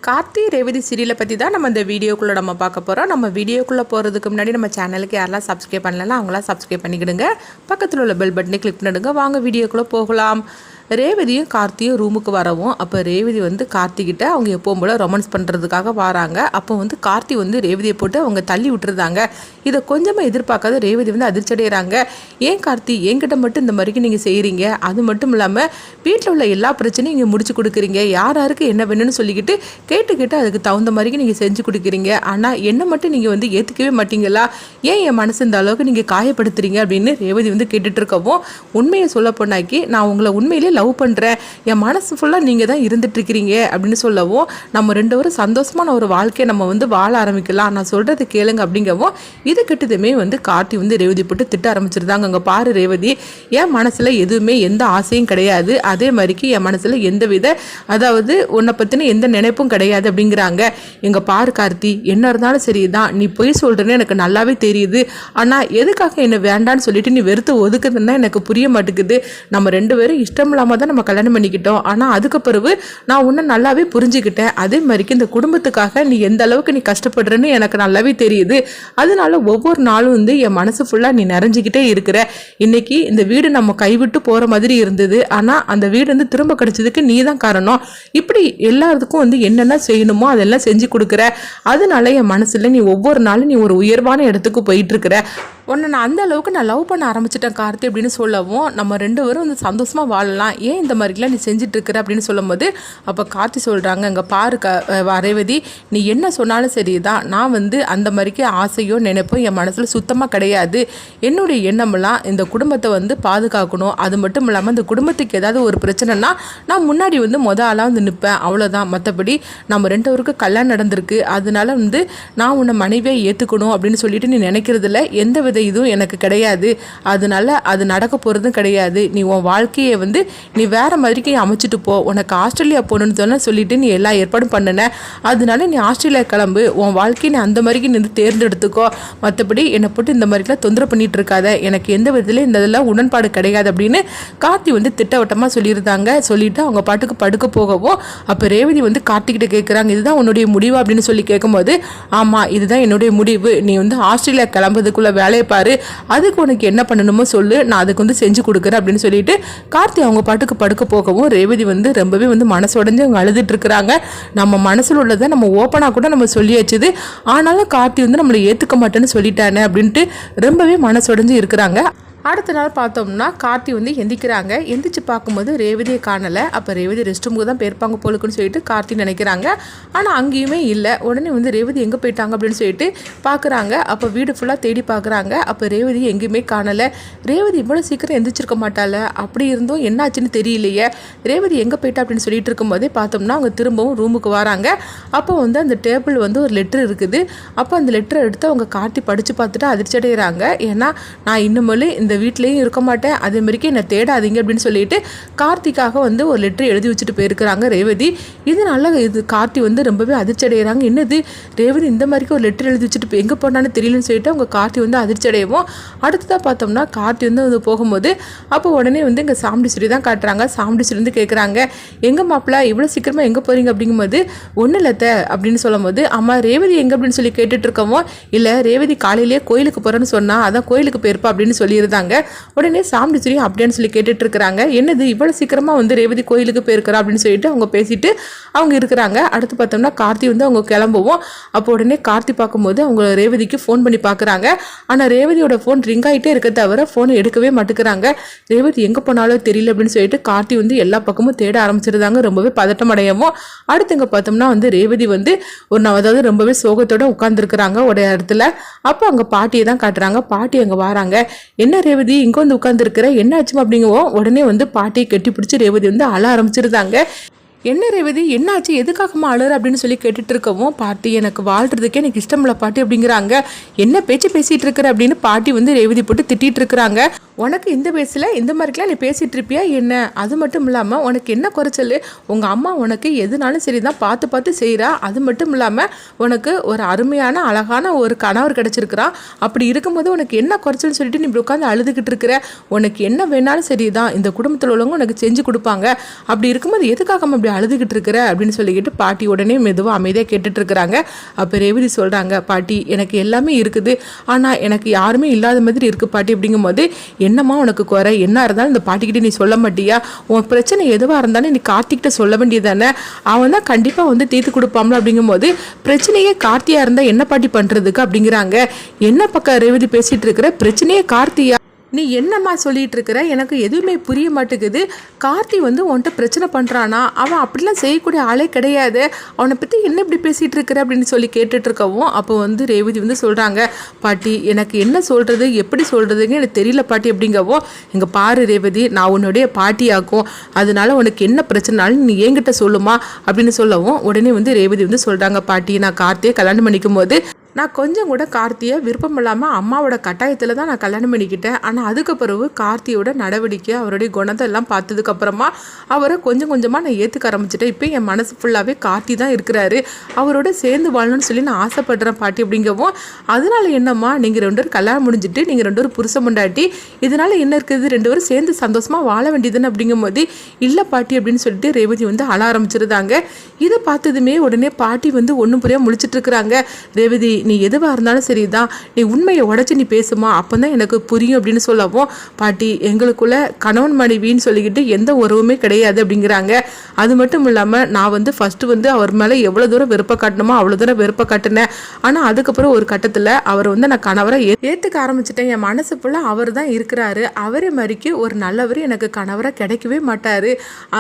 கார்த்தி ரேவதி சீரியலை பற்றி தான் நம்ம இந்த வீடியோக்குள்ளே நம்ம பார்க்க போகிறோம். நம்ம வீடியோக்குள்ளே போகிறதுக்கு முன்னாடி நம்ம சேனலுக்கு யாரெல்லாம் சப்ஸ்கிரைப் பண்ணலாம் அவங்களாம் சப்ஸ்கிரைப் பண்ணிக்கிடுங்க. பக்கத்தில் உள்ள பெல் பட்டனை கிளிக் பண்ணிடுங்க. வாங்க வீடியோக்குள்ளே போகலாம். ரேவதியும் கார்த்தியும் ரூமுக்கு வரவும் அப்போ ரேவதி கார்த்திகிட்ட அவங்க எப்பவும் போல் ரொமான்ஸ் பண்ணுறதுக்காக வராங்க. அப்போ கார்த்தி ரேவதியை போட்டு அவங்க தள்ளி விட்டுருந்தாங்க. இதை கொஞ்சமாக எதிர்பார்க்காத ரேவதி அதிர்ச்சி அடைகிறாங்க. ஏன் கார்த்தி என்கிட்ட மட்டும் இந்த மாதிரிக்கு நீங்கள் செய்கிறீங்க? அது மட்டும் இல்லாமல் வீட்டில் உள்ள எல்லா பிரச்சனையும் நீங்கள் முடிச்சு கொடுக்குறீங்க. யாருக்கு என்ன வேணும்னு சொல்லிக்கிட்டு கேட்டு அதுக்கு தகுந்த மாதிரிக்கு நீங்கள் செஞ்சு கொடுக்குறீங்க. ஆனால் என்ன மட்டும் நீங்கள் ஏற்றுக்கவே மாட்டீங்களா? ஏன் என் மனசு இந்த அளவுக்கு நீங்கள் காயப்படுத்துறீங்க அப்படின்னு ரேவதி கேட்டுட்டு இருக்கவும், உண்மையை சொல்ல போனாக்கி நான் உங்களை உண்மையிலே லவ் பண்ணுறேன், என் மனசு ஃபுல்லாக நீங்கள் தான் இருந்துட்டுருக்கிறீங்க அப்படின்னு சொல்லவும், நம்ம ரெண்டு பேரும் சந்தோஷமான ஒரு வாழ்க்கையை நம்ம வாழ ஆரம்பிக்கலாம், நான் சொல்கிறது கேளுங்க அப்படிங்கவும், இது கிட்டதுமே கார்த்தி ரேவதி போட்டு திட்ட ஆரம்பிச்சிருந்தாங்க. அங்கே பாரு ரேவதி, என் மனசில் எதுவுமே எந்த ஆசையும் கிடையாது, அதே மாதிரிக்கு என் மனசில் எந்த வித அதாவது உன்னை பற்றின எந்த நினைப்பும் கிடையாது அப்படிங்கிறாங்க. எங்கள் பாரு கார்த்தி, என்ன இருந்தாலும் சரிதான், நீ பொய் சொல்கிறேன்னு எனக்கு நல்லாவே தெரியுது. ஆனால் எதுக்காக என்னை வேண்டான்னு சொல்லிட்டு நீ வெறுத்து ஒதுக்குதுன்னா எனக்கு புரிய மாட்டேங்குது. நம்ம ரெண்டு பேரும் இஷ்டம் இல்லாமல் தான் நம்ம கல்யாணம் பண்ணிக்கிட்டோம். ஆனால் அதுக்கு பிறகு நான் உன்னை நல்லாவே புரிஞ்சுக்கிட்டேன். அதே மாதிரிக்கு இந்த குடும்பத்துக்காக நீ எந்த அளவுக்கு நீ கஷ்டப்படுறேன்னு எனக்கு நல்லாவே தெரியுது. அதனால ஒவ்வொரு நாளும் என் மனசு ஃபுல்லாக நீ நிறைஞ்சிக்கிட்டே இருக்கிற. இன்னைக்கு இந்த வீடு நம்ம கைவிட்டு போகிற மாதிரி இருந்தது, ஆனால் அந்த வீடு திரும்ப கிடைச்சதுக்கு நீ தான் காரணம். இப்படி எல்லாத்துக்கும் என்னென்ன செய்யணுமோ அதெல்லாம் செஞ்சு கொடுக்குற. அதனால என் மனசில் நீ ஒவ்வொரு நாளும் நீ ஒரு உயர்வான இடத்துக்கு போயிட்டு இருக்கிற. உன்னை நான் அந்த அளவுக்கு நான் லவ் பண்ண ஆரம்பிச்சிட்டேன் கார்த்தி அப்படின்னு சொல்லவும், நம்ம ரெண்டு பேரும் சந்தோஷமாக வாழலாம், ஏன் இந்த மாதிரிலாம் நீ செஞ்சிட்ருக்கிற அப்படின்னு சொல்லும்போது, அப்போ கார்த்தி சொல்கிறாங்க, அங்கே பாரு ரேவதி, நீ என்ன சொன்னாலும் சரி தான், நான் அந்த மாதிரிக்கு ஆசையோ நினைப்போ என் மனசில் சுத்தமாக கிடையாது. என்னுடைய எண்ணமெல்லாம் இந்த குடும்பத்தை பாதுகாக்கணும். அது மட்டும் இல்லாமல் இந்த குடும்பத்துக்கு ஏதாவது ஒரு பிரச்சனைனா நான் முன்னாடி மொதல் ஆளாக நிற்பேன், அவ்வளோதான். மற்றபடி நம்ம ரெண்டு பேருக்கு கல்யாணம் நடந்திருக்கு, அதனால நான் உன்னை மனைவியை ஏற்றுக்கணும் அப்படின்னு சொல்லிட்டு நீ நினைக்கிறதுல எந்த வித இதுவும் எனக்கு கிடையாது. அதனால அது நடக்க போகிறதும் கிடையாது. நீ உன் வாழ்க்கையை நீ வேற மாதிரிக்கு அமைச்சிட்டு போ. உனக்கு ஆஸ்திரேலியா போகணுன்னு சொல்லிட்டு நீ எல்லா ஏற்பாடும் பண்ணின. அதனால நீ ஆஸ்திரேலியா கிளம்பு, உன் வாழ்க்கையை நீ அந்த மாதிரிக்கு நீ தேர்ந்தெடுத்துக்கோ. மற்றபடி என்னை போட்டு இந்த மாதிரிலாம் தொந்தரவு பண்ணிட்டு இருக்காத, எனக்கு எந்த விதத்துலையும் இந்த இதெல்லாம் உடன்பாடு கிடையாது அப்படின்னு கார்த்தி திட்டவட்டமாக சொல்லியிருந்தாங்க. சொல்லிட்டு அவங்க பாட்டுக்கு படுக்க போகவும், அப்போ ரேவதி கார்த்திகிட்ட கேட்குறாங்க, இதுதான் உன்னுடைய முடிவு அப்படின்னு சொல்லி கேட்கும்போது, ஆமாம் இதுதான் என்னுடைய முடிவு, நீ ஆஸ்திரேலியா கிளம்புறதுக்குள்ள வேலையை பாரு, அதுக்கு உனக்கு என்ன பண்ணணுமோ சொல்லு, நான் அதுக்கு செஞ்சு கொடுக்குறேன் அப்படின்னு சொல்லிட்டு கார்த்தி அவங்க பாட்டுக்கு படுக்க போகவும், ரேவதி ரொம்பவே மனசுடைஞ்சு அவங்க அழுதுட்டு இருக்கிறாங்க. நம்ம மனசில் உள்ளதை நம்ம ஓப்பனாக கூட நம்ம சொல்லியாச்சுது, ஆனாலும் கார்த்தி நம்மளை ஏற்றுக்க மாட்டேன்னு சொல்லிட்டானே அப்படின்ட்டு ரொம்பவே மனசுடைஞ்சு இருக்கிறாங்க. அடுத்த நாள் பார்த்தோம்னா கார்த்தி எந்திக்கிறாங்க. எந்திரிச்சு பார்க்கும்போது ரேவதியை காணலை. அப்போ ரேவதி ரெஸ்ட் ரூமுக்கு தான் போயிருப்பாங்க போலுக்குன்னு சொல்லிட்டு கார்த்தி நினைக்கிறாங்க. ஆனால் அங்கேயுமே இல்லை. உடனே ரேவதி எங்கே போயிட்டாங்க அப்படின்னு சொல்லிட்டு பார்க்குறாங்க. அப்போ வீடு ஃபுல்லாக தேடி பார்க்குறாங்க. அப்போ ரேவதி எங்கேயுமே காணலை. ரேவதி இவ்வளோ சீக்கிரம் எந்திரிச்சிருக்க மாட்டாள், அப்படி இருந்தும் என்னாச்சுன்னு தெரியலையே, ரேவதி எங்கே போயிட்டா அப்படின்னு சொல்லிட்டு இருக்கும்போதே பார்த்தோம்னா அவங்க திரும்பவும் ரூமுக்கு வராங்க. அப்போ அந்த டேபிள் ஒரு லெட்ரு இருக்குது. அப்போ அந்த லெட்டரை எடுத்து அவங்க கார்த்தி படித்து பார்த்துட்டு அதிர்ச்சி அடைகிறாங்க. ஏன்னா நான் இன்னுமே இந்த வீட்லேயும் இருக்க மாட்டேன், அதே மாதிரிக்கு என்னை தேடாதீங்க அப்படின்னு சொல்லிட்டு கார்த்திக்காக ஒரு லெட்டர் எழுதி வச்சுட்டு போயிருக்கிறாங்க ரேவதி. இதனால இது கார்த்தி ரொம்பவே அதிர்ச்சி அடைகிறாங்க. என்னது ரேவதி இந்த மாதிரிக்கு ஒரு லெட்டர் எழுதி வச்சுட்டு எங்கே போனான்னு தெரியலன்னு சொல்லிட்டு அவங்க கார்த்தி அதிர்ச்சி அடையவும், அடுத்ததாக பார்த்தோம்னா கார்த்தி போகும்போது அப்போ உடனே இங்கே சாமுண்டீஸ்வரி தான் காட்டுறாங்க. சாமுண்டீஸ்வரி கேட்குறாங்க, எங்கே மாப்பிள்ள இவ்வளோ சீக்கிரமாக எங்கே போகிறீங்க அப்படிங்கும்போது, ஒன்றும் இல்லத்த அப்படின்னு சொல்லும் போது, அம்மா ரேவதி எங்கே அப்படின்னு சொல்லி கேட்டுட்டு இருக்கவும், இல்லை ரேவதி காலையிலேயே கோயிலுக்கு போகிறேன்னு சொன்னால் அதான் கோயிலுக்கு போயிருப்பா அப்படின்னு சொல்லியிருந்தாங்க. உடனே சாமுண்டீஸ்வரி அப்படின்னு சொல்லி கேட்டுட்டு இருக்கிறாங்க, என்னது இவ்வளவு சீக்கிரமா ரேவதி கோயிலுக்கு போயிருக்கிறா அப்படின்னு சொல்லிட்டு அவங்க பேசிட்டு அவங்க இருக்கிறாங்க. அடுத்து பார்த்தோம்னா கார்த்தி அவங்க கிளம்புவோம். அப்போ உடனே கார்த்தி பார்க்கும்போது அவங்க ரேவதிக்கு ஃபோன் பண்ணி பார்க்குறாங்க. ஆனால் ரேவதியோட ஃபோன் ரிங் ஆகிட்டே இருக்க தவிர ஃபோனை எடுக்கவே மாட்டேங்கிறாங்க. ரேவதி எங்கே போனாலும் தெரியல அப்படின்னு சொல்லிட்டு கார்த்தி எல்லா பக்கமும் தேட ஆரம்பிச்சிருந்தாங்க. ரொம்பவே பதட்டம் அடையவும், அடுத்து இங்கே பார்த்தோம்னா ரேவதி ஒரு அதாவது ரொம்பவே சோகத்தோட உட்கார்ந்துருக்குறாங்க ஒரு இடத்துல. அப்போ அங்கே பாட்டியை தான் காட்டுறாங்க. பாட்டி அங்கே வராங்க. என்ன ரேவதி இங்கே உட்காந்துருக்கிற, என்ன ஆச்சுமா அப்படிங்கவும், உடனே பாட்டியை கட்டி பிடிச்சி ரேவதி அழ ஆரம்பிச்சிருந்தாங்க. என்ன ரேவதி என்னாச்சு, எதுக்காகமா அழுற அப்படின்னு சொல்லி கேட்டுட்டு இருக்கவும், பாட்டி எனக்கு வாழ்றதுக்கே எனக்கு இஷ்டம் இல்லை பாட்டி அப்படிங்கிறாங்க. என்ன பேச்சு பேசிட்டு இருக்கிற அப்படின்னு பாட்டி ரேவதி போட்டு திட்டிட்டு இருக்கிறாங்க. உனக்கு இந்த வயசில் இந்த மாதிரிக்கெலாம் நீ பேசிகிட்டு இருப்பியா என்ன? அது மட்டும் இல்லாமல் உனக்கு என்ன குறைச்சல்? உங்கள் அம்மா உனக்கு எதுனாலும் சரி தான் பார்த்து பார்த்து செய்கிறா. அது மட்டும் இல்லாமல் உனக்கு ஒரு அருமையான அழகான ஒரு கணவர் கிடச்சிருக்கிறான். அப்படி இருக்கும்போது உனக்கு என்ன குறைச்சல்னு சொல்லிட்டு நீ இப்படி உட்காந்து அழுதுகிட்டு இருக்கிற. உனக்கு என்ன வேணாலும் சரி தான், இந்த குடும்பத்தில் உள்ளவங்க உனக்கு செஞ்சு கொடுப்பாங்க. அப்படி இருக்கும்போது எதுக்காக அப்படி அப்படி அழுதுகிட்டு இருக்கிற அப்படின்னு சொல்லிக்கிட்டு பாட்டி உடனே மெதுவாக அமைதியாக கேட்டுட்டு இருக்கிறாங்க. அப்போ ரேவதி சொல்கிறாங்க, பாட்டி எனக்கு எல்லாமே இருக்குது, ஆனால் எனக்கு யாருமே இல்லாத மாதிரி இருக்குது பாட்டி. அப்படிங்கும்போது என்னம்மா உனக்கு குறை, என்ன இருந்தாலும் இந்த பாட்டிக்கிட்ட நீ சொல்ல மாட்டியா? உன் பிரச்சனை எதுவாக இருந்தாலும் நீ கார்த்திக்கிட்ட சொல்ல வேண்டியதானே, அவன் தான் கண்டிப்பாக வந்து தீர்த்து கொடுப்பாம்ல. அப்படிங்கும்போது பிரச்சனையே கார்த்தியாக இருந்தால் என்ன பாட்டி பண்ணுறதுக்கு அப்படிங்கிறாங்க. என்ன பக்கம் ரேவதி பேசிகிட்டு இருக்கிற, பிரச்சனையே கார்த்தியா? நீ என்னம்மா சொல்லிகிட்டு இருக்கிற, எனக்கு எதுவுமே புரிய மாட்டேங்குது. கார்த்தி வந்து உன்கிட்ட பிரச்சனை பண்ணுறானா? அவன் அப்படிலாம் செய்யக்கூடிய ஆளே கிடையாது. அவனை பற்றி என்ன இப்படி பேசிகிட்டு இருக்கிற அப்படின்னு சொல்லி கேட்டுட்ருக்கவும் அப்போ வந்து ரேவதி வந்து சொல்கிறாங்க, பாட்டி எனக்கு என்ன சொல்கிறது எப்படி சொல்கிறதுங்க எனக்கு தெரியல பாட்டி. அப்படிங்கவும் இங்கே பாரு ரேவதி, நான் உன்னுடைய பாட்டியாக்கும், அதனால உனக்கு என்ன பிரச்சனைனாலும் நீ என்கிட்ட சொல்லுமா அப்படின்னு சொல்லவும் உடனே வந்து ரேவதி வந்து சொல்கிறாங்க, பாட்டி நான் கார்த்தியை கல்யாணம் பண்ணிக்கும் போது நான் கொஞ்சம் கூட கார்த்தியை விருப்பம் இல்லாமல் அம்மாவோட கட்டாயத்தில் தான் நான் கல்யாணம் பண்ணிக்கிட்டேன். ஆனால் அதுக்கு பிறகு கார்த்தியோட நடவடிக்கை அவருடைய குணத்தை எல்லாம் பார்த்ததுக்கப்புறமா அவரை கொஞ்சம் கொஞ்சமாக நான் ஏற்றுக்க ஆரம்பிச்சிட்டேன். இப்போ என் மனசு ஃபுல்லாகவே கார்த்தி தான் இருக்கிறாரு, அவரோட சேர்ந்து வாழணும்னு சொல்லி நான் ஆசைப்படுறேன் பாட்டி. அப்படிங்கவும் அதனால என்னம்மா, நீங்கள் 2 பேரும் கல்யாணம் முடிஞ்சிட்டு நீங்கள் 2 பேரும் புருஷ முண்டாட்டி, இதனால என்ன இருக்குது, 2 பேரும் சேர்ந்து சந்தோஷமாக வாழ வேண்டியதுன்னு. அப்படிங்கும்போது இல்லை பாட்டி அப்படின்னு சொல்லிட்டு ரேவதி வந்து அழ ஆரம்பிச்சிருந்தாங்க. இதை பார்த்ததுமே உடனே பாட்டி வந்து ஒன்றும் புரியாம முழிச்சிட்டு இருக்கிறாங்க. ரேவதி நீ எதுவாக இருந்தாலும் சரிதான், நீ உண்மையை உடச்சி நீ பேசுமா, அப்போ தான் எனக்கு புரியும் அப்படின்னு சொல்லவும் பாட்டி எங்களுக்குள்ள கணவன் மனைவின்னு சொல்லிக்கிட்டு எந்த உறவுமே கிடையாது அப்படிங்கிறாங்க. அது மட்டும் இல்லாமல் நான் வந்து ஃபஸ்ட்டு வந்து அவர் மேலே எவ்வளோ தூரம் வெறுப்பை காட்டணுமோ அவ்வளோ தூரம் வெறுப்பை காட்டினேன். ஆனால் அதுக்கப்புறம் ஒரு கட்டத்தில் அவர் வந்து நான் கணவரை ஏற்றுக்க ஆரம்பிச்சிட்டேன். என் மனசு ஃபுல்லாக அவர் தான் இருக்கிறாரு, அவரே மாதிரிக்கு ஒரு நல்லவர் எனக்கு கணவரை கிடைக்கவே மாட்டார்.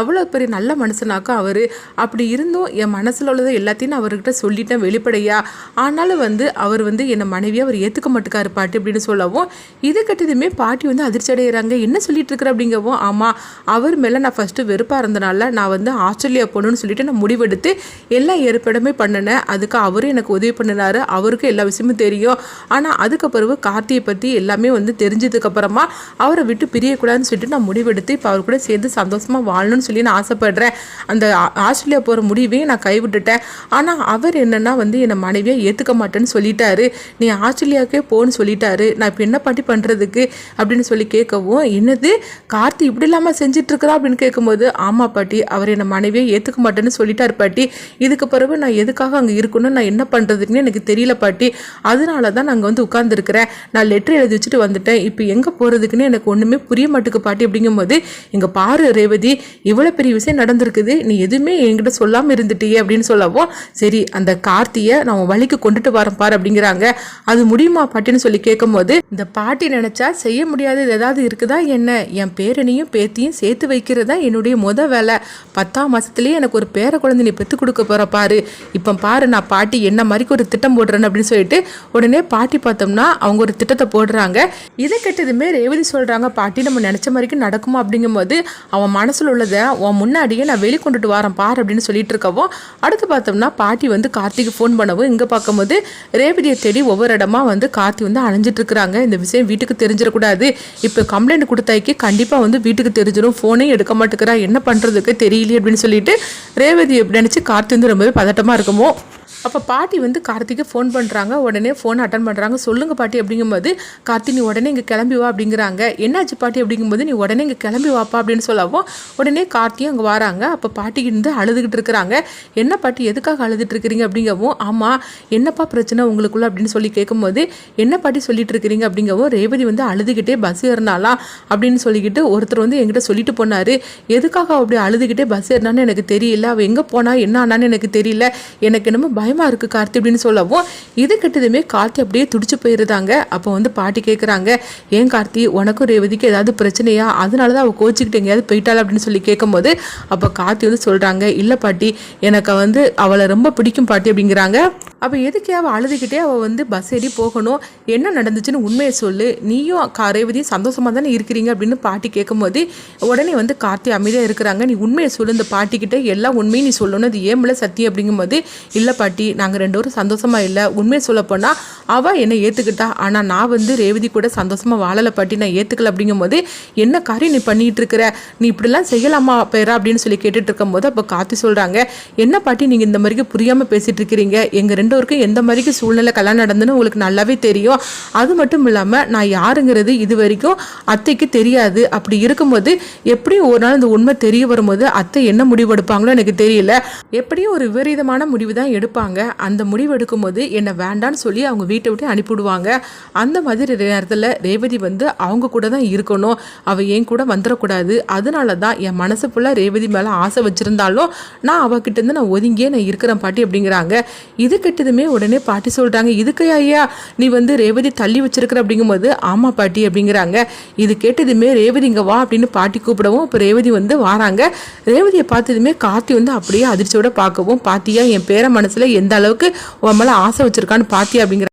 அவ்வளோ பெரிய நல்ல மனுஷனாக்கும் அவர். அப்படி இருந்தும் என் மனசில் உள்ளதை எல்லாத்தையும் நான் அவர்கிட்ட சொல்லிட்டேன் வெளிப்படையா. ஆனாலும் வந்து அவர் வந்து என்னை மனைவியை அவர் ஏற்றுக்க மாட்டுக்காரு பாட்டி அப்படின்னு சொல்லவும் இது கட்டதுமே பாட்டி வந்து அதிர்ச்சி அடைகிறாங்க. என்ன சொல்லிட்டு இருக்கிற அப்படிங்கவும் ஆமாம், அவர் மேலே நான் ஃபஸ்ட்டு வெறுப்பாக இருந்தனால நான் வந்து ஆஸ்திரேலியா போகணுன்னு சொல்லிட்டு நான் முடிவெடுத்து எல்லா ஏற்பாடுமே பண்ணினேன். அதுக்கு அவரும் எனக்கு உதவி பண்ணினார், அவருக்கு எல்லா விஷயமும் தெரியும். ஆனால் அதுக்கு பிறகு கார்த்தியை பற்றி எல்லாமே வந்து தெரிஞ்சதுக்கப்புறமா அவரை விட்டு பிரியக்கூடாதுன்னு சொல்லிட்டு நான் முடிவெடுத்து இப்போ அவர் கூட சேர்ந்து சந்தோஷமாக வாழணும்னு சொல்லி நான் ஆசைப்படுறேன். அந்த ஆஸ்திரேலியா போகிற முடிவையும் நான் கைவிட்டுட்டேன். ஆனால் அவர் என்னென்னா வந்து என்னை மனைவியை ஏற்றுக்க மாட்டேன்னு சொல்லிட்டாரு, நீ ஆஸ்திரேலியாவுக்கே போன்னு சொல்லிட்டாரு, நான் இப்போ என்ன பாட்டி பண்ணுறதுக்கு அப்படின்னு சொல்லி கேட்கவும் என்னது கார்த்தி இப்படி இல்லாமல் செஞ்சிட்ருக்கிறா அப்படின்னு கேட்கும்போது ஆமாம் பாட்டி, அவர் என்னை மனைவியை ஏற்றுக்க மாட்டேன்னு சொல்லிட்டார் பாட்டி. இதுக்கு பிறகு நான் எதுக்காக அங்கே இருக்கணும், நான் என்ன பண்ணுறதுக்குன்னு எனக்கு தெரியல பாட்டி. அதனால தான் நாங்கள் வந்து உட்காந்துருக்கிறேன், நான் லெட்டர் எழுதி வச்சுட்டு வந்துட்டேன், இப்போ எங்கே போகிறதுக்குன்னு எனக்கு ஒன்றுமே புரிய மாட்டுக்கு பாட்டி. அப்படிங்கும்போது இங்கே பாரு ரேவதி, இவ்வளோ பெரிய விஷயம் நடந்திருக்குது, நீ எதுவுமே என்கிட்ட சொல்லாமல் இருந்துட்டியே அப்படின்னு சொல்லவும் சரி அந்த கார்த்தியை நான் வழிக்கு கொண்டுட்டு வரேன் பாரு அப்படிங்கிறாங்க. அது முடியுமா பாட்டின்னு சொல்லி கேட்கும்போது இந்த பாட்டி நினைச்சா செய்ய முடியாதது ஏதாவது இருக்குதா என்ன, என் பேரனையும் பேத்தியும் சேர்த்து வைக்கிறதா என்னுடைய வேலை. 10ஆம் மாசத்துலயே எனக்கு ஒரு பேர குழந்தை நீ பெற்று கொடுக்க போற பாரு, இப்போ பாரு நான் பாட்டி என்ன மாதிரி ஒரு திட்டம் போடுறேன்னு அப்படின்னு சொல்லிட்டு உடனே பாட்டி பார்த்தோம்னா அவங்க ஒரு திட்டத்தை போடுறாங்க. இதை கேட்டதுமே ரேவதி சொல்றாங்க, பாட்டி நம்ம நினைச்ச மாதிரிக்கு நடக்குமா அப்படிங்கும்போது அவன் மனசுல உள்ளதை உன் முன்னாடியே நான் வெளிக்கொண்டுட்டு வரேன் பாரு அப்படின்னு சொல்லிட்டு இருக்கவும் அடுத்து பார்த்தோம்னா பாட்டி வந்து கார்த்திக்கு ஃபோன் பண்ணவும் இங்கே பார்க்கும்போது ரேவதியை தேடி ஒவ்வொரு இடமா வந்து கார்த்தி வந்து அலைஞ்சிட்டு இருக்கிறாங்க. இந்த விஷயம் வீட்டுக்கு தெரிஞ்சிடக்கூடாது, இப்போ கம்ப்ளைண்ட் கொடுத்தாக்கி கண்டிப்பாக வந்து வீட்டுக்கு தெரிஞ்சிடும், ஃபோனே எடுக்க மாட்டேங்கிறா, என்ன பண்ணுறதுக்கு தெரியலையே அப்படின்னு சொல்லிட்டு ரேவதி நினச்சி கார்த்தி வந்து ரொம்பவே பதட்டமாக இருக்குமோ. அப்போ பாட்டி வந்து கார்த்திக்கு ஃபோன் பண்ணுறாங்க. உடனே ஃபோன் அட்டன் பண்ணுறாங்க. சொல்லுங்கள் பாட்டி அப்படிங்கும்போது கார்த்தி நீ உடனே இங்கே கிளம்பி வா அப்படிங்கிறாங்க. என்னாச்சு பாட்டி அப்படிங்கும்போது நீ உடனே இங்கே கிளம்பி வாப்பா அப்படின்னு சொல்லவும் உடனே கார்த்தியும் அங்கே வராங்க. அப்போ பாட்டிக்கு இருந்து அழுதுகிட்டு இருக்கிறாங்க. என்ன பாட்டி எதுக்காக அழுதுட்டு இருக்கிறீங்க அப்படிங்கவும் ஆமாம் என்னப்பா பிரச்சனை உங்களுக்குள்ள அப்படின்னு சொல்லி கேட்கும்போது என்ன பாட்டி சொல்லிட்டு இருக்கிறீங்க அப்படிங்கவும் ரேவதி வந்து அழுதுகிட்டே பஸ் ஏறினாலாம் அப்படின்னு சொல்லிக்கிட்டு ஒருத்தர் வந்து என்கிட்ட சொல்லிட்டு போனார். எதுக்காக அப்படி அழுதுகிட்டே பஸ் ஏறினான்னு எனக்கு தெரியல, அவள் எங்கே போனா என்ன ஆனான்னு எனக்கு தெரியல, எனக்கு என்னமோ பயமா இருக்கு கார்த்தி அப்படின்னு சொல்லவும் இது கிட்டதுமே கார்த்தி அப்படியே துடிச்சு போயிருந்தாங்க. அப்போ வந்து பாட்டி கேட்குறாங்க, ஏன் கார்த்தி உனக்கும் ரேவதிக்கு ஏதாவது பிரச்சனையா, அதனாலதான் அவள் கோச்சிக்கிட்டு எங்கேயாவது போயிட்டாள் அப்படின்னு சொல்லி கேட்கும்போது அப்போ கார்த்தி வந்து சொல்றாங்க, இல்லை பாட்டி எனக்கு வந்து அவளை ரொம்ப பிடிக்கும் பாட்டி அப்படிங்கிறாங்க. அப்போ எதுக்கே அவள் அழுதுகிட்டே அவள் வந்து பஸ் ஏறி போகணும், என்ன நடந்துச்சுன்னு உண்மையை சொல்லு, நீயும் ரேவதியும் சந்தோஷமாக தானே இருக்கிறீங்க அப்படின்னு பாட்டி கேட்கும்போது உடனே வந்து கார்த்தி அமைதியாக இருக்கிறாங்க. நீ உண்மையை சொல்லு, இந்த பாட்டிக்கிட்ட எல்லா உண்மையும் நீ சொல்லணும், அது ஏன் மேலே சத்தியம் அப்படிங்கும்போது இல்லை பாட்டி பாட்டி, நாங்கள் 2 பேரும் சந்தோஷமா இல்லை. உண்மையை சொல்லப்போனால் அவள் என்னை ஏற்றுக்கிட்டா, ஆனால் நான் வந்து ரேவதி கூட சந்தோஷமாக வாழலை பாட்டி, நான் ஏற்றுக்கல. அப்படிங்கும்போது என்ன காரியம் நீ பண்ணிகிட்டு இருக்கிற, நீ இப்படிலாம் செய்யலாமா பேரா அப்படின்னு சொல்லி கேட்டுட்டு இருக்கும்போது அப்போ கார்த்தி சொல்கிறாங்க, என்ன பாட்டி நீங்கள் இந்த மாதிரிக்கு புரியாமல் பேசிகிட்டு இருக்கிறீங்க, எங்கள் 2 பேருக்கும் எந்த மாதிரிக்கு சூழ்நிலை கல்யாணம் நடந்துன்னு உங்களுக்கு நல்லாவே தெரியும். அது மட்டும் இல்லாமல் நான் யாருங்கிறது இது வரைக்கும் அத்தைக்கு தெரியாது. அப்படி இருக்கும்போது எப்படியும் ஒரு நாள் இந்த உண்மை தெரிய வரும்போது அத்தை என்ன முடிவு எடுப்பாங்களோ எனக்கு தெரியல. எப்படியும் ஒரு விபரீதமான முடிவு தான் எடுப்பாங்க. அந்த முடிவு எடுக்கும்போது என்னை வேண்டான்னு சொல்லி அவங்க வீட்டை விட்டு அனுப்பிவிடுவாங்க. அந்த மாதிரி நேரத்தில் ரேவதி வந்து அவங்க கூட தான் இருக்கணும், அவள் என் கூட வந்துடக்கூடாது. அதனால தான் என் மனசு ஃபுல்லாக ரேவதி மேலே ஆசை வச்சுருந்தாலும் நான் அவகிட்டேருந்து நான் ஒதுங்கியே நான் இருக்கிறேன் பாட்டி அப்படிங்கிறாங்க. இது கிட்டதுமே உடனே பாட்டி சொல்கிறாங்க, இதுக்கு ஐயா நீ வந்து ரேவதி தள்ளி வச்சிருக்கிற அப்படிங்கும்போது ஆமாம் பாட்டி அப்படிங்கிறாங்க. இது கேட்டதுமே ரேவதி இங்கே வா அப்படின்னு பாட்டி கூப்பிடவும் இப்போ ரேவதி வந்து வராங்க. ரேவதியை பார்த்ததுமே கார்த்தி வந்து அப்படியே அதிர்ச்சியோட பார்க்கவும், பாத்தியா என் பேர மனசில் எந்த அளவுக்கு உன் மேலே ஆசை வச்சிருக்கான்னு பாத்தியா அப்படிங்கிற